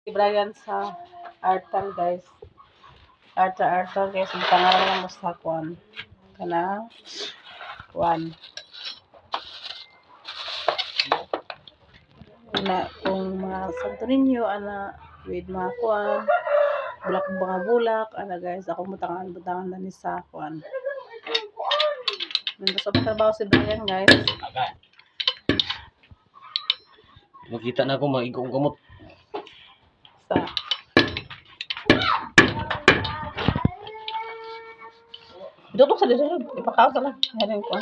Si Brian sa Artal guys. Artal guys. Ang tangalan mo sa kuan. Kana. Kuan. Na kung mga Santo Niño, ana, with mga kuan. Bulak mga bulak. Ana guys. Ako butangan na ni sa kuan. Nandun sa trabaho si Brian guys. Makita na ako maigong gamot. Sa duduk sa dito, ipakaw ka lang. Ngayon ko.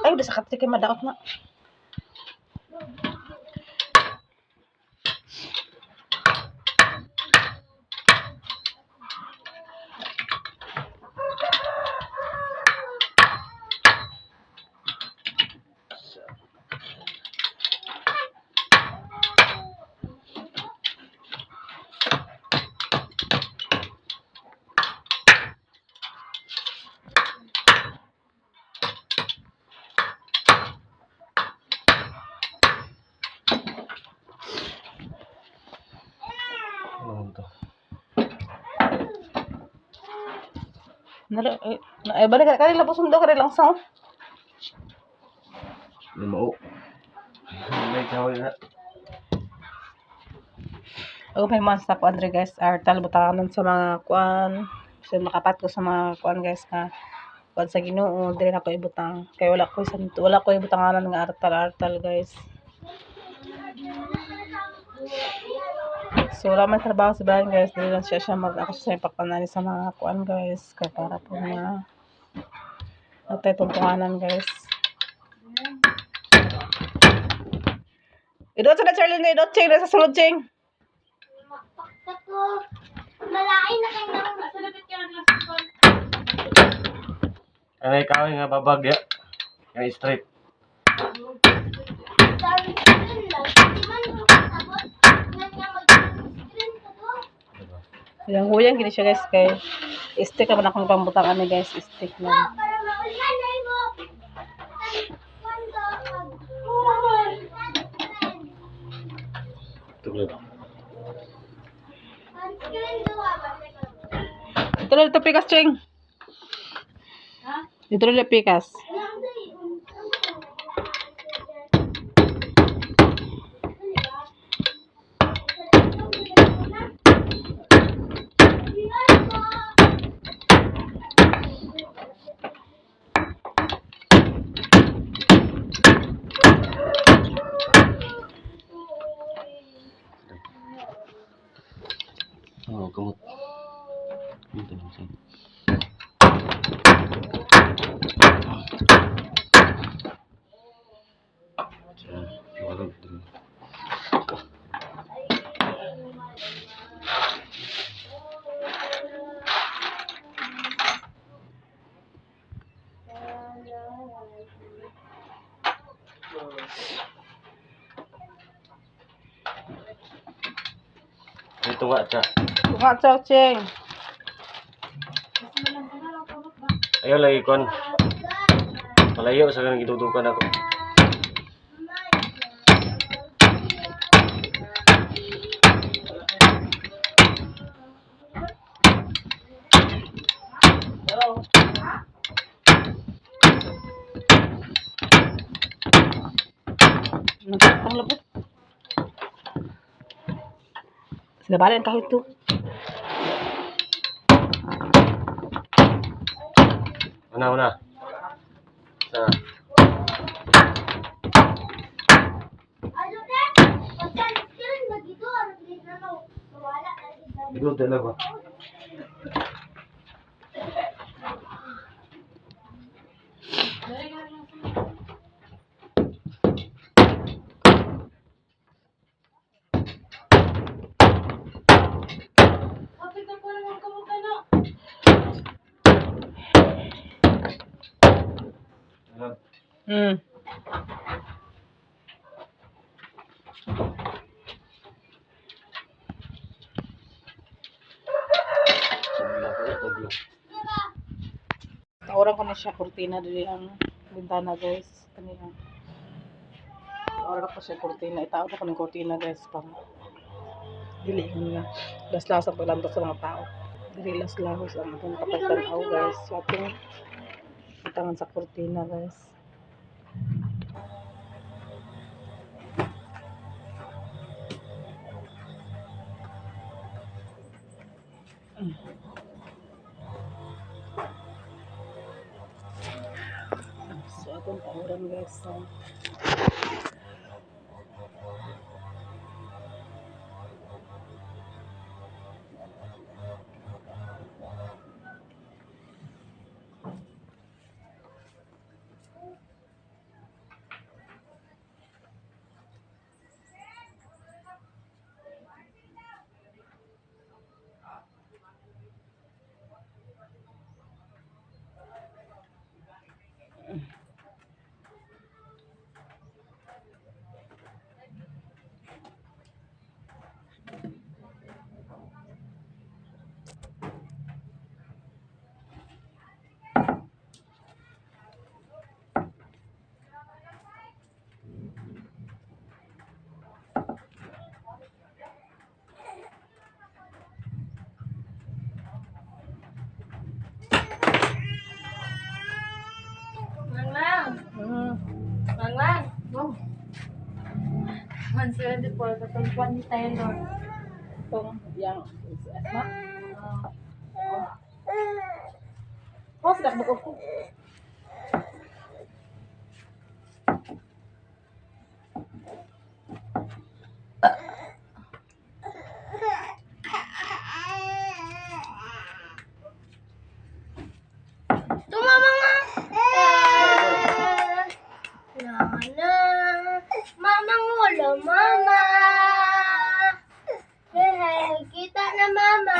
Ay, udah sakit kay madaot na. Ano to? Ay, balik ka kanila po sundo ka rin lang sa. Limo. May kaway na. Ako may monster ko Andre guys. Artal butangan sa mga kuan. So makapat ko sa mga kuan guys ka. Kuan sa Ginoo, dire na ko ibutang. Kay wala ko ibutanganan nga artal guys. So wala man trabaho sa bahay guys. Dili lang siya ako sa ipagpanani sa mga kuan guys. Kaya para po nga natay tungtunganan guys. Idot sa na Charlie, idot ching sa sulod ching. Ako, malain na kayo nang masalapit ka ng lasipon. Ay kaway nga babag ya. Nga straight. Sabi ko rin lang, hindi man mo kasabot. Nga mag-screen ka to. Yang huyang gini siya guys kay stick naman akong pambutangan ni guys, stick lang. Para maulanay mo. Tulad. Ito lang ito pikas ching. Ito lang pikas. Oh, gamot. Ito lang siya. Walang dito. Ito nga siya. Tunga chow ching. Ayaw lagi kon. Malayo sa kanang gitutukan ako. Ang labot. Sila balik ang kahit to. Una. Sa Ano na? Mag-sunscreen ba dito? Ano dito na mawala? ito dalawa. Kapit ako naman kamukha na. Hmm. Tawaran ko na siya kurtina dili ang bintana guys. Kanina. Tawaran ko siya kurtina. Itaon ko ng kurtina guys para Dili nga laslas ang paglantok sa mga tao. Dili laslas ang atong kapagtanaw guys. So atong tangan sa kurtina guys. So atong pauran guys. So, Manglang. Manglang. Oh, 174 katulpuan ni Taylor. itong yang asma. Oh, sudah buka ko. Tumama nga! Nana! Mamang wala, mama! Hey, kita na mama!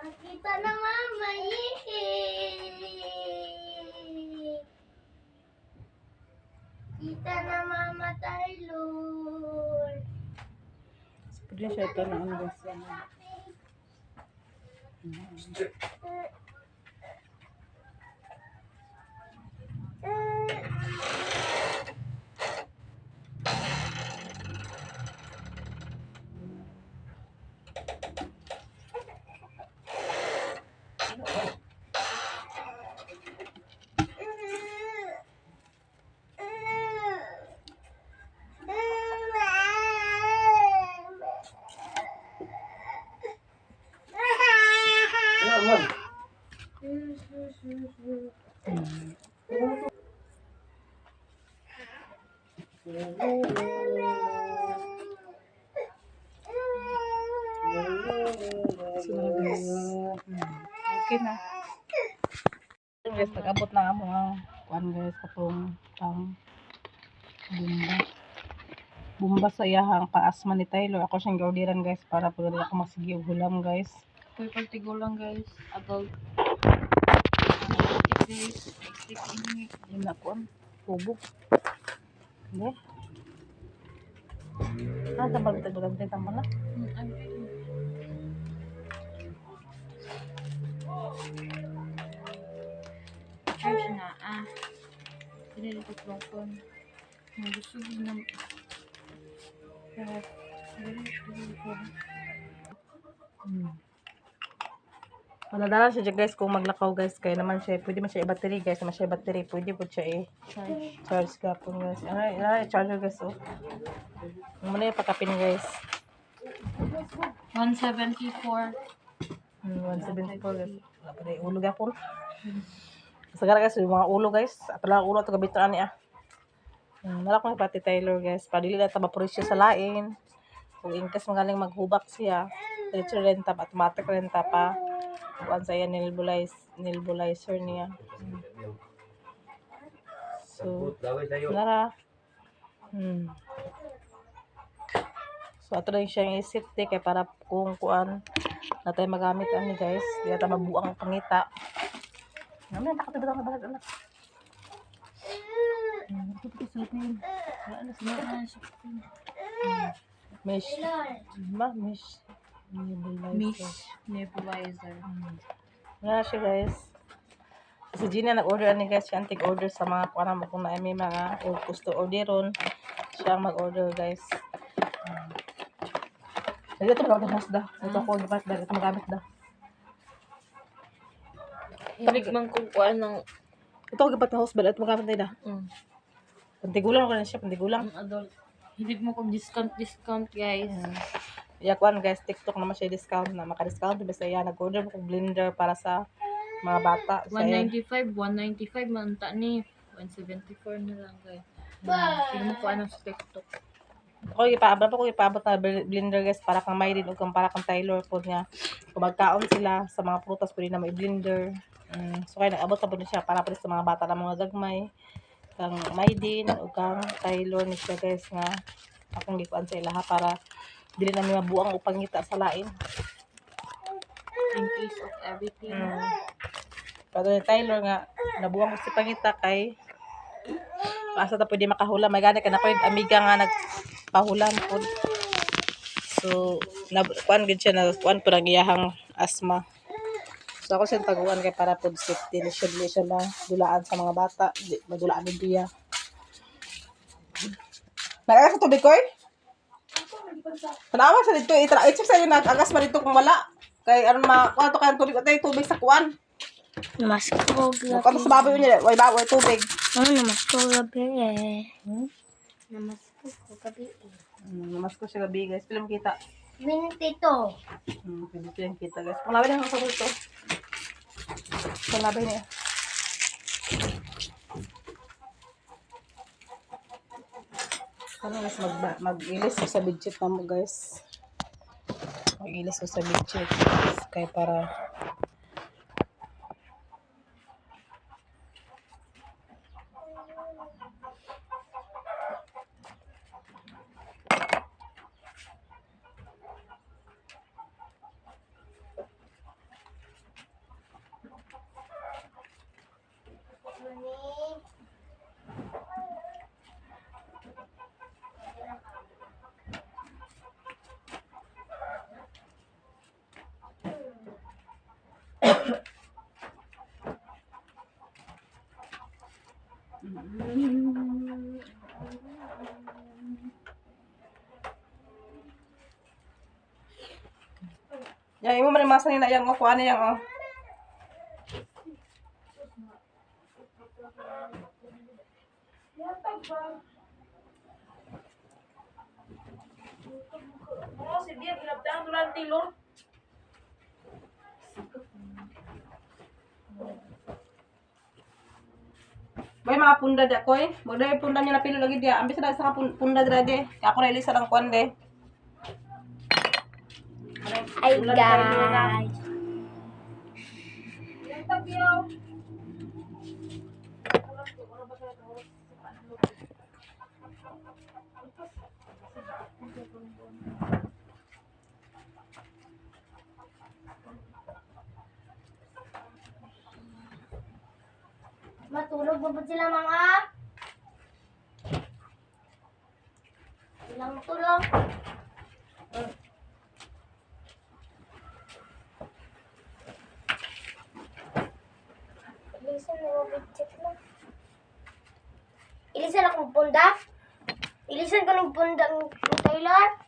Kita na mama! Yee! Kita na mama Taylor! Pwede siya ito na ano guys. Ano man? So guys. Okay na. Guys, nag-abot na ang mga kuan guys katong bumba. Bumba sa iyahang kaasma ni Taylor. Ako siyang gaurdiran guys para pwede ako magsigi og hulam guys. Uy, partigo lang guys. Adult. Guys, stick ini. Yun na kuan. Tubog. Hindi. Ah, tambal na. Charge na. Pinilipat lang ko. Gusto ko na. Manadalan siya dyan, guys kung maglakaw guys. Kaya naman siya, pwede man siya i-battery guys. Naman siya battery. Pwede po siya i-charge ka po guys. Ay, charger guys. Oh. Muna yung pakapin guys. 174. 174 guys. Wala pa rin ulo gapon. Sagara guys, yung mga ulo guys. Ato lang ulo, ito gabitaan niya. Nalak mo pati Taylor guys. Padili na tabapuris siya sa lain. Kung ingkas magaling maghubak siya. Diretso renta, automatic renta pa. Kuan sa iya nilbulizer niya. So, nara. So, ato na siya yung isipte kay para kung kuan na tayo magamit ani guys. Di ata mabuang pangita. Naman, nakatibig ang nabalag anak. Ito po silipin. Wala na sila. Mesh. Mesh. Miss nebulizer. Wala siya guys. Si Gina nag-order ani guys, siya ang tig-order sa mga kuan mo kung na may mga gusto orderon. Siya ang mag-order guys. Dito to magamit daw. Ito ko gipat daw, ito magamit daw. Hindi man kung kuhaan ng Ito ko gipat na husband at magamit daw. Pantigulang ko na siya, pantigulang. adult. Hindi mo kung discount guys. Yeah, kuan guys, TikTok naman siya discount na maka-discount basta yan nag-order ko blender para sa mga bata. So, ayan. 195 man ta ni 174 na lang guys. Hindi mo kuhaan ng TikTok. Ako ipaabot na blender guys para kang may din ug para kang Taylor po niya. Kung magkaon sila sa mga prutas pwede na may blender. So kaya nag-abot na po siya para pa sa mga bata na mga gagmay. Kang may din ug kang Taylor ni siya guys nga akong gikuan sa ilaha para dili na mi mabuang upang ngita sa lain. In case of everything. Pero ni Taylor nga nabuang ko si pangita kay asa ta pwede makahula may gani ka na pwede amiga nga nagpahulam po. So kuan gid siya na kuan po ang iyahang asma. So ako siya taguan kay para food safety ni siya na dulaan sa mga bata, di madulaan ni biya. Nag-agas sa tubig ko eh? Tanawa sa dito, i-check sa'yo nag-agas pa dito kung wala. Kay ano kuan to kay tubig, atay tubig sa kuan. Namasko Kuan sa baboy niya, way baboy tubig. namasko gabi eh. Namasko gabi eh. Mas ko siya gabi guys, film kita. 22. Film kita guys. Kung labi na ako sa dito. Kung labi niya. Ano guys, mag-ilis ko sa budget na mo guys. Mag-ilis ko sa budget. Kaya para yan, imo man yung masa nila yan, kuha na yan, oh. Oh, si Bia, ginabdaan doon ang tilor. Bay mga punda da koy. Magday punda niya na pilo lagi dia. Ambis na sa punda grade. Ako na ilisa lang kuan de. Hi guys. Matulog ba ba sila mga? Ilang tulog? Ilisan na mag-check na. Ilisan akong punda? Ilisan ko ng punda ng Taylor?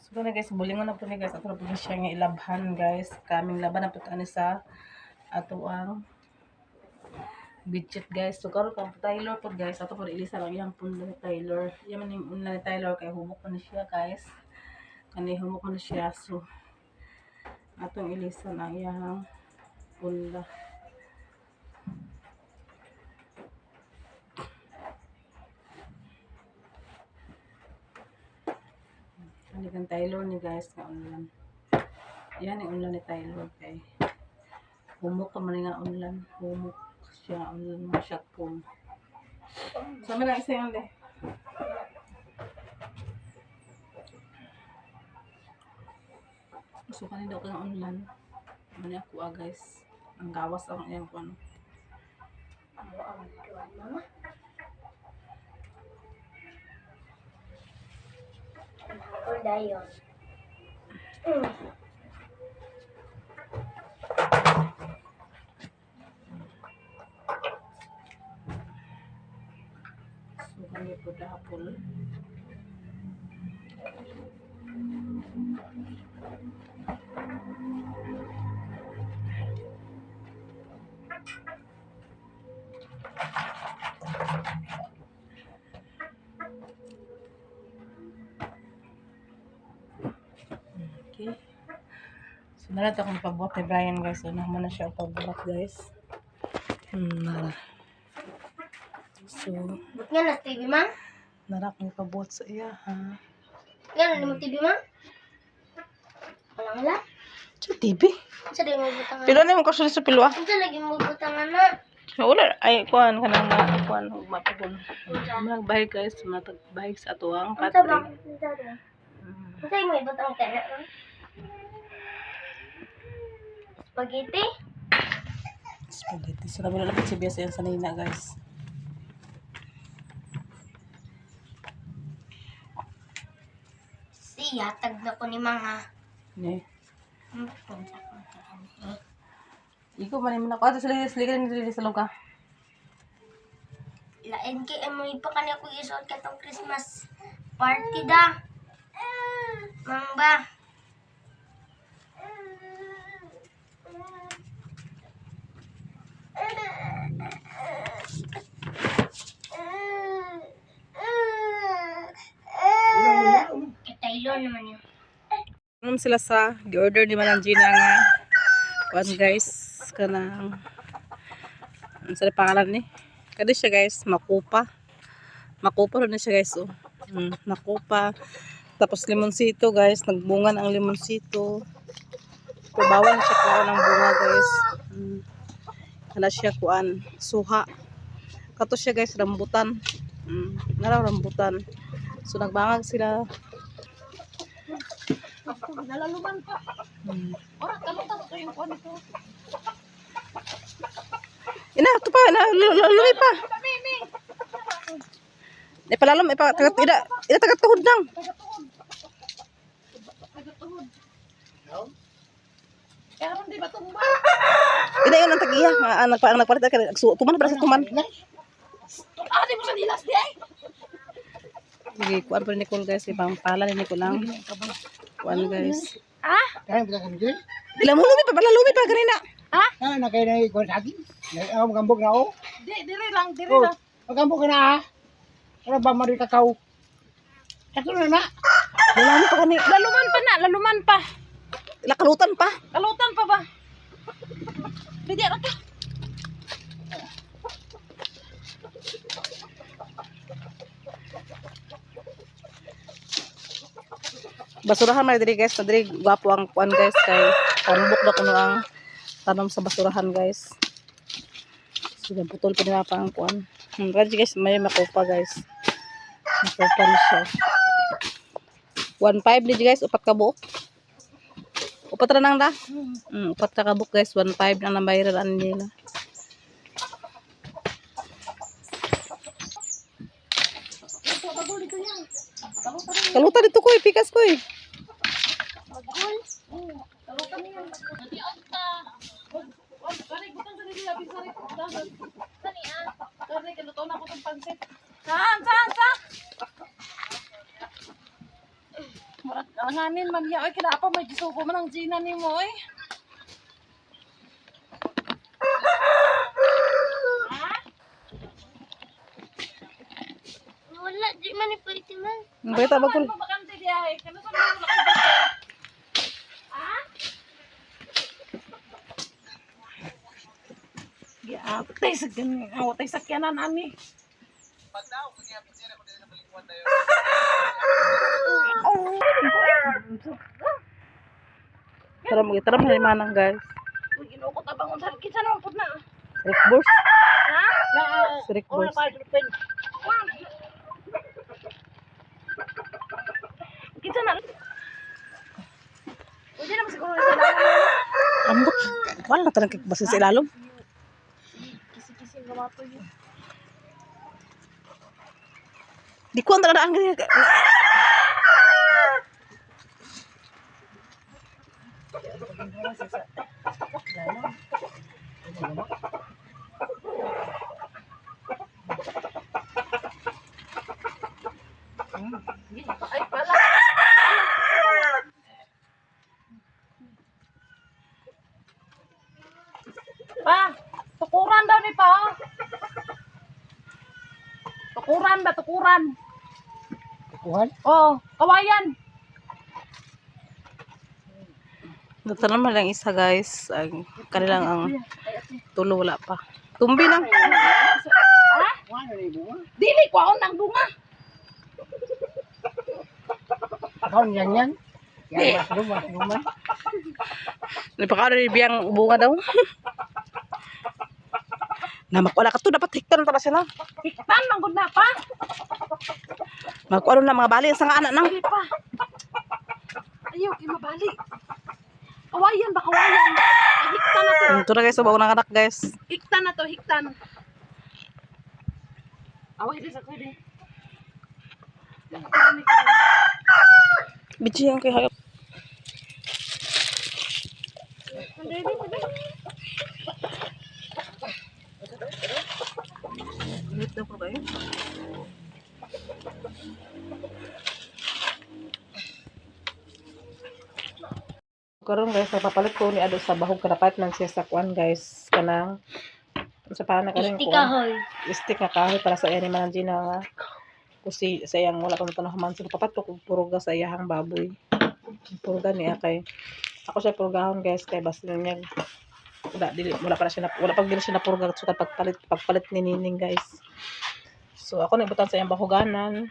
So na guys, bulingon na po ni guys. Ato na po siya nga ilabhan guys. Kaming laban na po ani sa ato ang Bitchit guys. So karon kang Taylor po guys. Ato po ilisa lang yung punla ni Taylor. Yan man yung punla ni Taylor kay humok man siya guys. Kani humok man siya. So atong ilisa na yung punla. Ano kang Taylor ni guys nga ulan. Yan yung ulan ni Taylor kay humok ka man nga ulan. Humok siya ulan mo siya pum. So may lang isa yung de. So kanina daw kang ulan. Mani ako guys. Ang gawas ang iyang kuno. Mama. Or dayon. So kani po dapol. Okay. So nalat akong pagbuhat ni Brian guys. So naman na siya pagbuhat guys. Nara. So Ba't nga na TV, ma'am? nara akong pagbuhat sa iya ha. Nga na mo TV, ma'am? Walang lang. Sa TV. Sa di mo butangan. Pilo na yung kasunod sa pilo ah. Sa lagi mo butangan na. Wala ay kuan kanang na kuan mapugol. Magbahay guys, matagbahay sa atuang Ang tabang. katri. Ang sa'yo mo ibutang kaya, ma'am? Spaghetti? Spaghetti. So nabula lang si Bias yan sa nina guys. Siya, tag na ko ni mga. Ne. Punta ko sa Iko man mo na ko ato sila ni sa lugar. Lain kay mo pa kanya ko isuot katong Christmas party da. Mamba. Kay Taylor naman yun. Ano sila sa gi-order ni Manang Gina nga kuan guys kanang ano sa pangalan ni? Kadi siya guys, makupa. Makupa rin na siya guys oh. Makupa. Tapos limonsito guys, nagbungan ang limonsito. Pero bawal na siya kuha ng bunga guys. Hala siya kuan, suha. Kato siya guys, rambutan. Naraw rambutan. So nagbangag sila. Nalaluman pa. Ora, kalutan ko yung kuwan ito. Ina, ito pa, lumi pa. Ipalalom, ida tagat tuhod lang. Kaya ron di ba tumba? Ida yun ang tagiya, nagpalit ka. Tuman pala sa tuman. Di mo sa nilas di ay. Sige, kuan pa rin Nicole guys, ibang pala ni Nicole lang. Kuan guys. Kaya mo kami din. Ila mo lumi pa, pala lumi pa kanina. Ah, na kay na ko sa akin. Ako magambog na ako. Dire lang. Oh, magambog ka na ha. Ano ba mari kakao? Ito na na. Lalami pa kanina. Laluman pa. Ila kalutan pa. Kalutan pa ba? Pwede ra ka. Basurahan man diri guys, diri gwapo ang kuan guys kay tambok na kuno ang tanom sa basurahan guys. Sige, putol pa nila pa ang kuan. Radyo guys, may makupa guys. Makupa na siya. 1.5 din guys, upat ka buok. Upat ra nang da. Upat ka buok guys, 1.5 na nabayaran nila. Kalutan dito ko, pikas ko eh. Alanganin man ya, oy kinapa may gisugo man ang Gina nimo oy. Wala, di man ipwede man. Ang bata bagol. Bakante di ay. Kano sa Atay sa ganyan. Atay sa kyanan ani. Tara mo na manang guys. Uy, ginoo ko tabangon sa kitsa naman pud na. Rick Burst. Ha? Si Rick Oh, Burst. nakalipen. Kitsa na. Pwede naman siguro sa lalim. Ambot. Wala talagang kikbasa sa ilalom. Kisi-kisi gamato yun. Di ko ang taradaan ganyan. Ay, pala. Pa, tukuran daw ni pa. Tukuran ba, tukuran? Tukuran? Oo, kawayan. Dito naman lang isa guys. Ang kanilang ang tulo wala pa. Tumbi lang. Ha? Dili ko ako ng bunga. Kaon yan yan. Yan, mas luman. Napaka na biyang bunga daw. Wala ka to. Dapat hektar na sila. Hiktan, manggod na pa. Magkuano na mga bali sa nga anak nang. Dili pa. Ayaw, kimabali. Kawayan ba, kawayan? Ay, hiktan na to. Ito na guys. Sa bagong anak guys. Hiktan na to, hiktan. Away din sa kuya din. Bitsi yan kay hayop. Ulit daw po kayo. Karon guys, napapalit ko ni Ado sa bahog kanapat ng siya sa kuan guys. Kanang sa parang nakaling Isti kuan. kahoy. Stick na kahoy para sa iya ni Manang Gina nga. Kasi sa iyang wala ko matanahaman. So papat ko puruga sa iyang baboy. Puruga niya kay ako siya purugahon guys kay basta niya wala pag dili siya napurga so pagpalit ni Nining guys. So ako nagbutan sa iyang bahuganan.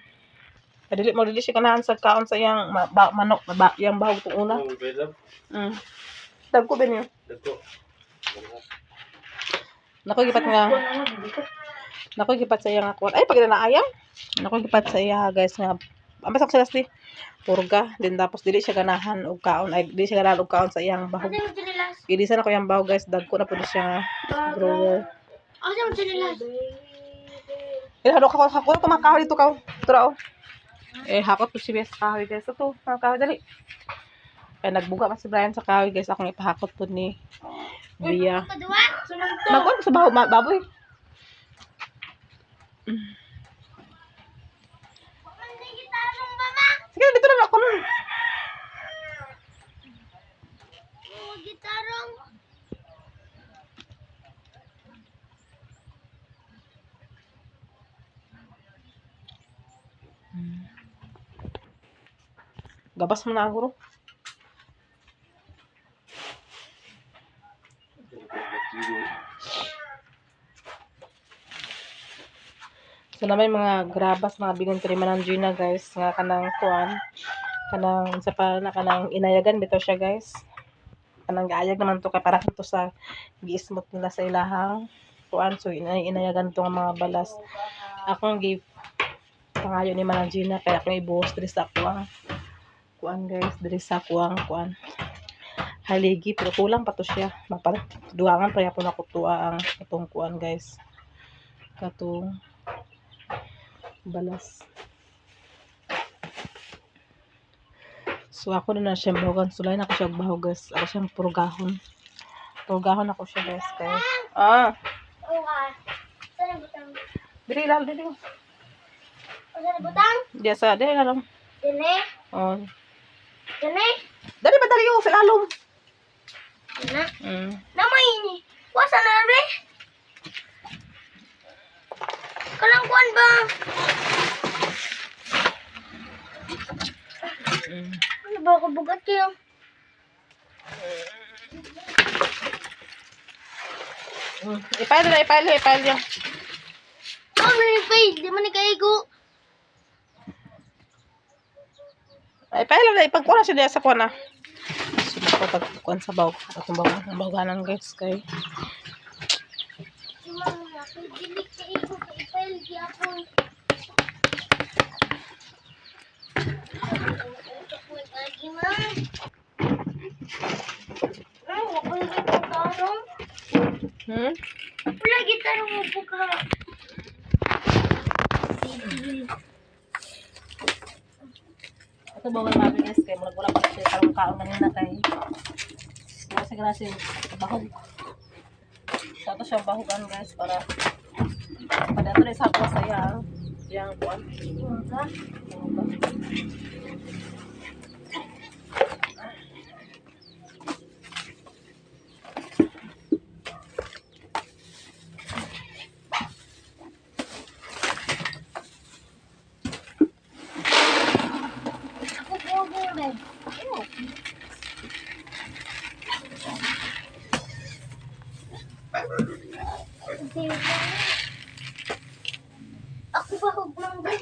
Dili siya ganahan sa kaon sa iyang manok iyang bahog tong una. Dagko ba niyo? Dagko. Nako gipat sa iyang kuan. Ay pag naayam. Nako gipat sa iya guys nga ambasak sa lasti purga din tapos dili siya ganahan og kaon ay dili siya ganahan og kaon sa iyang bahog. Asa mo sinilas? Ilisan ako yung bahog guys dagko na pud siya grower. Asa mo sinilas? Halo ka ko mga kahoy dito ka. Tura oh. Hakot po si Bes kahoy guys. Ito, mga kahoy dali. Kaya nagbuga man si Brian sa kahoy guys. Akong ipahakot po ni Bia. Paduwa? Sumunto. Magwan sa baboy. May gitarong ba ma? Sige, dito na ako nun. Oo, gitarong. Gabas mo na guro. So na may mga grabas mga binunti man ng Gina guys nga kanang kuan kanang sa pa na kanang inayagan bitaw siya guys. Kanang gaayag naman to kay para to sa giismot nila sa ilahang kuan so inayagan to nga mga balas. Akong give pangayo ni Manang Gina kaya akong ibuhos diri sa kuang kuan guys diri sa kuang kuan haligi pero kulang pa to siya mapalit duangan pa yapon ako tuwa ang itong kuan guys katong balas. So ako na siya bahugan. Sulay na ako siya bahog guys. Ako siyang purgahon. Purgahon ako siya guys. Kaya Oo ka. Saan ang butang? dili lang dili. Saan ang butang? Diya sa dili na lang. Dine? Oh. Dine? Dali ba dali yung sa lalom? Na? Mm. Namay ini. Wasa na be? Kalangkuan ba? Ano ba ako bugat kayo? Ipile niya. Ano ni Faye? Di man ni kaigo. Ipile na, ipagkuha siya diya sa kuha na. So, magpapagkuhan sa baw. Atong bawganan guys, kay. Si Mama na, kay dili kaigo, kay Faye, di ako. Lagi ma. Ay, wako yung ipagarong. Wala gitarong mo po ka. Ito bawal mami guys, kay wala pa siya karong kaon kanina kay. Grase bahog. So, ito siya bahogan guys para pada ito sa ako sa yang kuan. Ako po yung bed. Ako ba hug ng bed?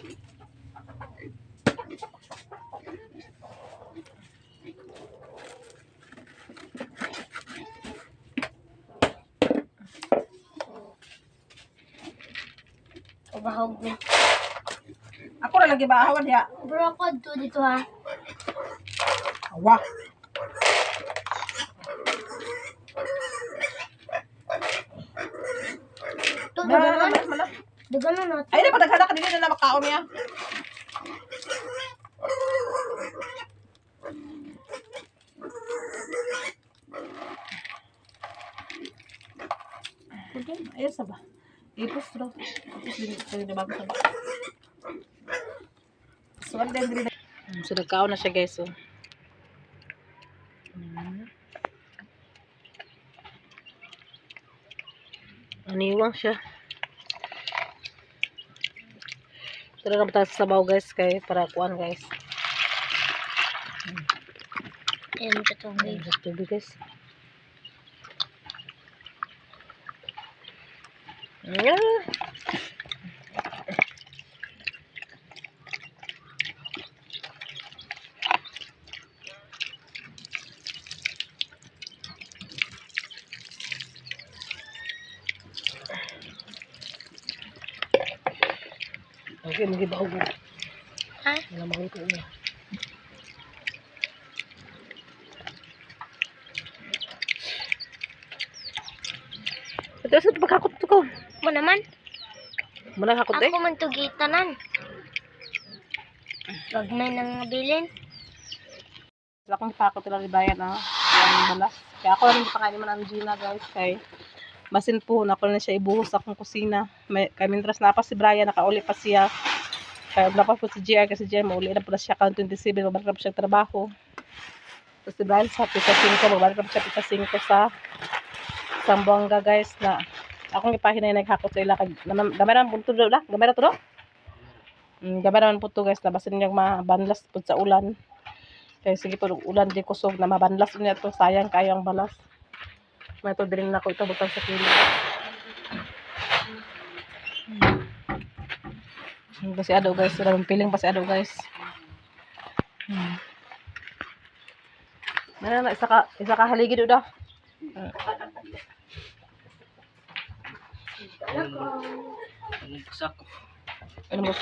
Ako ba hug bed? Ako na lagi bahawan ya. Bro, ako dito ha. Awa. Ito, daganan. Mala. Daganan na. Ay, na padaghanak ka din na makaon niya. Ayun sa ba? Ipos daw. Ipos din ito yung bago sa ba. So, ang din. So, nagkaon na siya guys. So. Aniwang siya. Tara na tayo sa sabaw guys kay para kuan guys. Ayan ka tubig. Tubig guys. Yeah. Okay, magibahog mo. Ha? Wala mahuto mo. Ito sa pagkakot ko. Mo naman. Muna hakot eh. Ako man to gitanan. Wag may nang bilin. Wala akong pakot lang ibayan na. Yan balas. Kaya ako rin pakain naman ang Gina guys. Kay basin po na ko na siya ibuhos sa akong kusina. Kay mintras na pa si Brian nakauli pa siya. Kaya wala pa po si JR kasi JR mauli na po na siya count 27. Mabalik na po siya trabaho. Tapos si Brian sa pita 5. Mabalik na po siya pita 5 sa Sambuanga guys na akong ipahinay naghakot sa ila. Gamay naman po ito do. Gamay na ito do. Gamay naman po ito guys. Nabasin niyang mabanlas po sa ulan. Kaya sige po ulan di kusog na mabanlas niya ito. Sayang kayo ang balas. May ito din na ko ito butang sa kilo. Kasi ado guys. Piling pa si ado guys. Ano na isa ka haligi do da. Ano mo?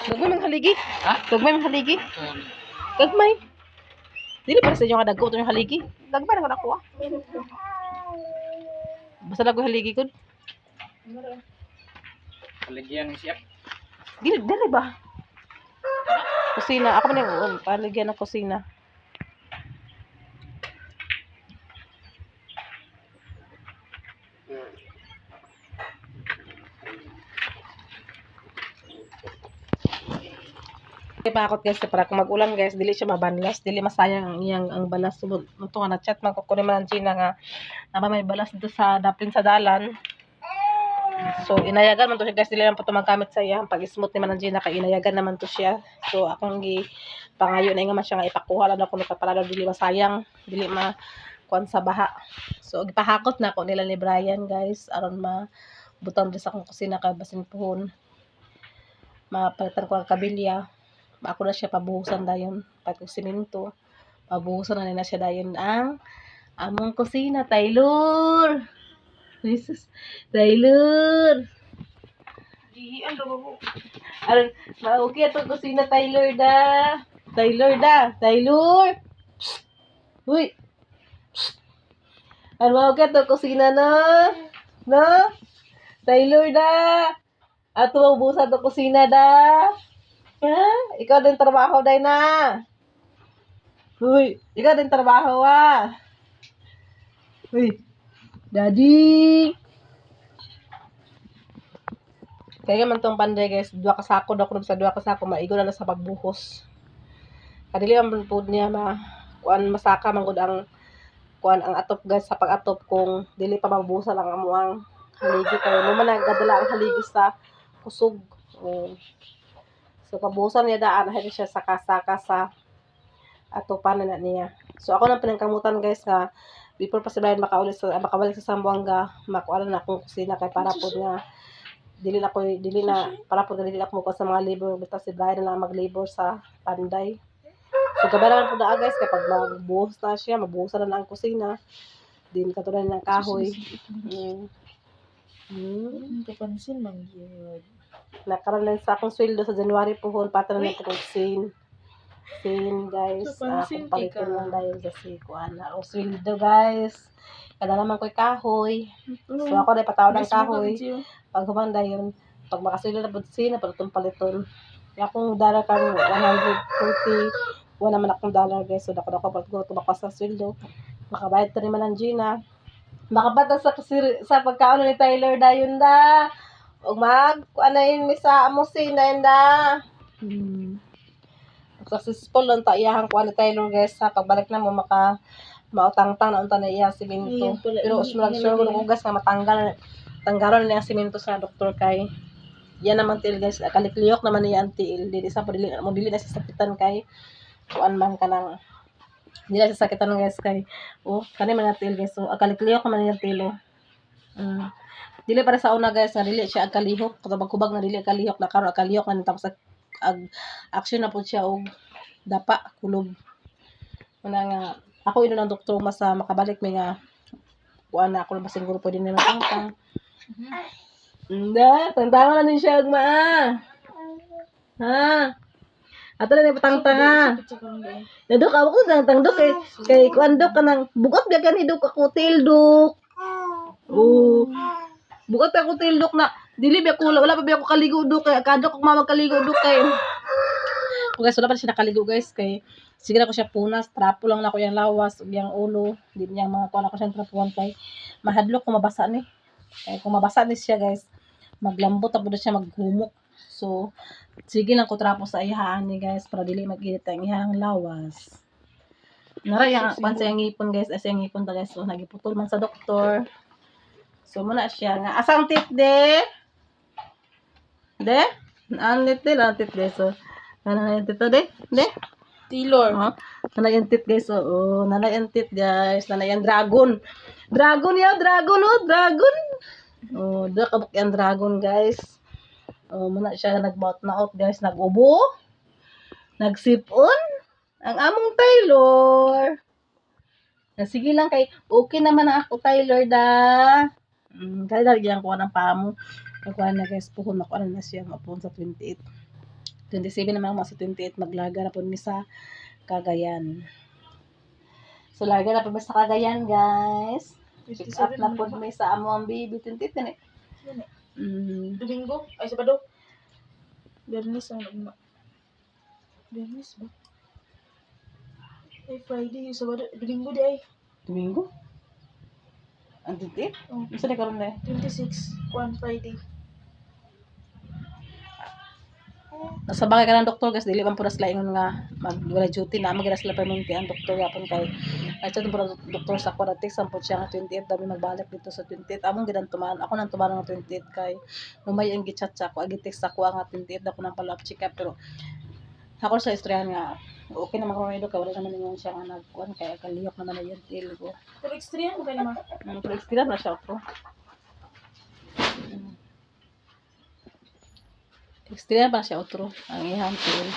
Gagmay mang haligi? Ha? Gagmay mang haligi? Gagmay. Dili para sa inyo nga dagko ito yung haligi. Gagmay na ako ah. Basta lang ko haligi ko. Paligyan siya. Dili ba? Kusina. Ako man yung paligyan ng kusina. Pakot guys para kung mag-ulan guys dili siya mabanlas, dili masayang ang iyang ang balas. So ito nga na chat man ko kunin man Gina nga may balas dito sa daplin sa dalan. So, inayagan man to siya guys. Dili lang po ito magkamit sa iya. Pag smooth ni man ang Gina, kay inayagan naman to siya. So, akong pangayo na nga man siya nga ipakuha lang ako para dili masayang. Dili kuan sa baha. So, gipahakot na ako nila ni Brian guys. Aron butang din sa akong kusina kay basin puhon. Mapalitan ko ang kabilya. Ako na siya pabuhusan dayon. Pag simento. Pabuhusan na nila siya dayon ang among kusina. Taylor! Jesus. Taylor! Di, ang daw. Aron, mauki atong kusina Taylor da. Taylor da. Taylor! Uy! Aron, mauki atong kusina na. No? Taylor da. Ato mabusa atong kusina da. Ha? Ikaw din trabaho day na. Uy, ikaw din trabaho Uy, Daddy! Kaya man tong panday guys, 2 kasako daw ko sa 2 kasako maigo na sa pagbuhos. Kadili man pud niya kuan masaka man gud ang kuan ang atop guys sa pag-atop kung dili pa mabuhusan ang amuang haligi kay mo man nagadala ang haligi sa kusog. So pabuhusan niya daan hay siya sa kasaka sa atopan na niya. So ako nang pinangkamutan guys nga before pa si Brian makabalik sa Zamboanga, makuha na akong kusina kay para po nga dili na para po dili ako mo sa mga labor basta si Brian na mag-labor sa Panday. So gabi naman po na guys kapag magbuhos na siya, mabuhusan na ang kusina. Din katulad ng kahoy. Kapansin man yun. Nakaroon na sa akong sweldo sa January po pata na ko sin guys. Kapansin Palitin ka. lang dahil sa kuan na ang sweldo guys. Kada naman ko'y kahoy. So ako na pataw ng kahoy. Pag humanda yun, pag makasweldo na po sina para itong paliton. Kaya akong dollar kang 140, wala naman akong dollar guys. So dako pag tumako sa sweldo. Makabayad ta rin man ang Gina. Makabata sa pagkaon ni Tyler dayon da. Og kuan na yun sa amusin na yun da. Successful lang ta iyahang kuan ni Tyler guys sa pagbalik na mo mautang-tang na unta na iya simento. Pero usmo lang sure ko guys nga tanggaron na ang simento sa doktor kay yan naman til guys kalikliyok naman niya ang tiil dili sa dili na sa sakitan kay kuan man kanang dili na sa sakitan guys kay kani man ang tiil guys so kalikliyok naman niya tilo. Dili para sa una guys nga dili siya agkalihok kubag na dili agkalihok na karon agkalihok na tapos action na po siya og dapa kulob. Una nga ako ino ng doktor mas makabalik may nga kuan na ako ba siguro pwede na matangtang. Tangtangan na din siya ugma. Ha? Ato na ni patangtang ha. Nadok ako tangtang dok kay kuan dok kanang bugot biya kan hidok ako tildok. Bugot ako tildok na dili biya ko wala pa biya ko kaligo dok kay kadok ko magkaligo dok kay. Guys, wala pa siya nakaligo guys kay sige na ko siya punas, trapo lang na ko yung lawas, yung ulo, di niya mga kuha na ko siyang trapuan kay mahadlok kung mabasa ni. Kaya kung mabasa ni siya guys, maglambot tapos na siya maghumok. So, sige lang ko trapo sa ihaan ni guys para dili mag-init ang ihang lawas. Nara yung kwan sa yung ngipon guys, as yung ngipon ta guys, so nagiputol man sa doktor. So, muna siya nga, asang tit de? De? Ang tit de, ang tit de. So, ano yung tito de? De? Taylor. Nanay yung tit guys. Nanay yung tit guys. Nanay yung dragon. Dragon ya, dragon dragon. Doon kabuk yung dragon guys. Muna siya nag-mouth na out guys. Nag-ubo. Nagsipon. Ang among Taylor. Sige lang kay okay naman ang ako Taylor da. Kaya dalagyan ko ng pamo. Pagkuhan na guys. Puhon ako na siya. Mapuhon sa 28. 27 naman ako sa 28 maglaga na po mi sa Cagayan. So laga na po mi sa Cagayan guys. Pick up na po mi sa amo ang baby 28 na Domingo? Ay, Sabado? Bernis ang nagma. Bernis ba? Ay, Friday, Sabado. Domingo di ay. Domingo? Ang 28? Isa na karon na 26. 1 Friday. nasa bagay ka ng doktor guys, dili man pud sila ingon nga wala duty na magila sila permanente ang doktor yapon kay ay sa doktor sa Quaratic sampot siya nga 28 dami magbalik dito sa 28 among gidan tuman ako nang tuman nga 28 kay umay ang gichat sa ako agi text ako nga 28 ako nang follow up check up pero ako sa istoryahan nga okay naman ko medyo wala naman yung siya nga nagkuan kay kaliyok naman na yung tail ko Pero extreme mo ganyan ma. pero experience na siya ako experience pa siya otro ang ihang tail